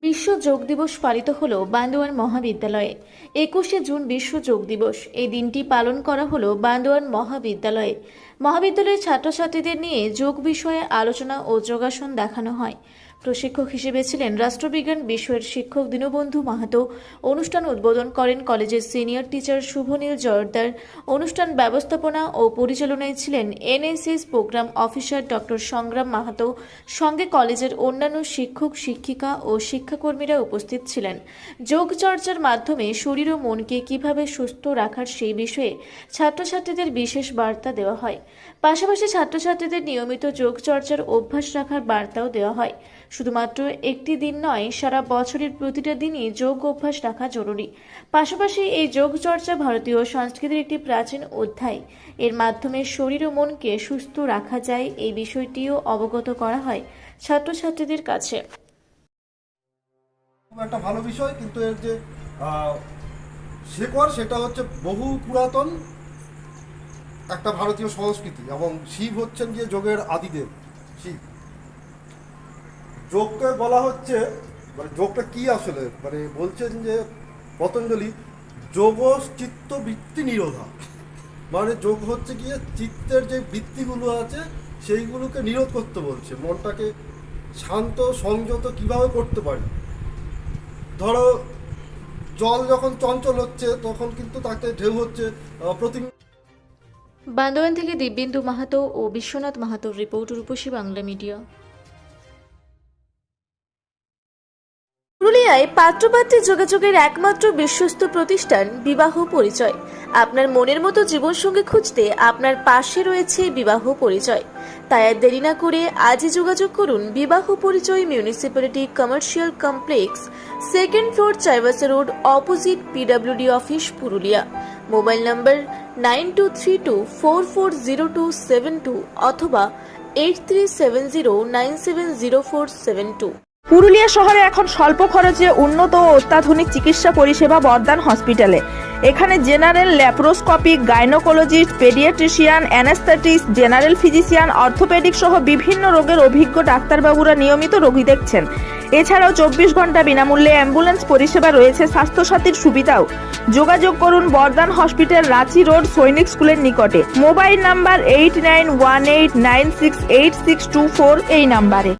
বিশ্ব যোগ দিবস পালিত হলো বান্দোয়ান মহাবিদ্যালয়ে। 21শে জুন বিশ্ব যোগ দিবস। এই দিনটি পালন করা হলো বান্দোয়ান মহাবিদ্যালয়ে। মহাবিদ্যালয়ের ছাত্রছাত্রীদের নিয়ে যোগ বিষয়ে আলোচনা ও যোগাসন দেখানো হয়। প্রশিক্ষক হিসেবে ছিলেন রাষ্ট্রবিজ্ঞান বিষয়ের শিক্ষক দীনবন্ধু মাহাতো। অনুষ্ঠান উদ্বোধন করেন কলেজের সিনিয়র টিচার শুভনীল জয়দার। অনুষ্ঠান ব্যবস্থাপনা ও পরিচালনায় ছিলেন এনএসএস প্রোগ্রাম অফিসার ডক্টর সংগ্রাম মাহাতো। সঙ্গে কলেজের অন্যান্য শিক্ষক শিক্ষিকা ও শিক্ষাকর্মীরা উপস্থিত ছিলেন। যোগ চর্চার মাধ্যমে শরীর ও মনকে কিভাবে সুস্থ রাখার সেই বিষয়ে ছাত্রছাত্রীদের বিশেষ বার্তা দেওয়া হয়। পাশাপাশি ছাত্রছাত্রীদের নিয়মিত যোগ চর্চার অভ্যাস রাখার বার্তাও দেওয়া হয়। শুধুমাত্র একটি দিন নয়, সারা বছরের প্রতিটা দিনই যোগ অভ্যাস রাখা জরুরি। পাশাপাশি এই যোগ চর্চা ভারতীয় সংস্কৃতির একটি প্রাচীন অধ্যায়। এর মাধ্যমে শরীর ও মনকে সুস্থ রাখা যায়, এই বিষয়টিও অবগত করা হয় ছাত্রছাত্রীদের কাছে। একটা ভালো বিষয়, কিন্তু এর যে শেকড় সেটা হচ্ছে বহু পুরাতন একটা ভারতীয় সংস্কৃতি, এবং শিব হচ্ছেন গিয়ে যোগের আদিদেব শিব। যোগকে বলা হচ্ছে, মানে যোগটা কি আসলে, মানে বলছেন যে পতঞ্জলি যোগ চিত্ত বৃত্তি নিরোধা, মানে যোগ হচ্ছে গিয়ে চিত্তের যে বৃত্তিগুলো আছে সেইগুলোকে নিরোধ করতে বলছে। মনটাকে শান্ত সংযত কিভাবে করতে পারি। ধরো জল যখন চঞ্চল হচ্ছে তখন কিন্তু তাকে ঢেউ হচ্ছে প্রতি। বান্দোয়ান থেকে দিব্যেন্দু মাহাতো ও বিশ্বনাথ মাহাতোর রিপোর্ট, রূপসী বাংলা মিডিয়া। পুরুলিয়ায় পাত্রপাত্রী যোগাযোগের একমাত্র বিশ্বস্ত প্রতিষ্ঠান বিবাহ পরিচয়। আপনার মনের মতো জীবনসঙ্গী খুঁজতে আপনার পাশে রয়েছে বিবাহ পরিচয়। তাই আর দেরি না করে আজই যোগাযোগ করুন বিবাহ পরিচয়, municipality commercial complex, 2nd floor, Chaibasa road, opposite PWD office, Purulia. Mobile নম্বর 9232440272 অথবা 8370970472। পুরুলিয়া শহরে এখন স্বল্প খরচে উন্নত ও অত্যাধুনিক চিকিৎসা পরিষেবা বর্দান হসপিটালে। এখানে general, laparoscopic, gynaecologist, paediatrician, anaesthetist, general physician, orthopaedic সহ বিভিন্ন রোগের অভিজ্ঞ ডাক্তারবাবুরা নিয়মিত রোগী দেখছেন। এছাড়াও 24 ঘন্টা বিনামূল্যে অ্যাম্বুলেন্স পরিষেবা রয়েছে, স্বাস্থ্যসাথীর সুবিধাও। যোগাযোগ করুন বর্দান হসপিটাল, রাঁচি রোড, সৈনিক স্কুলের নিকটে। মোবাইল নাম্বার 8918968624 এই নাম্বারে।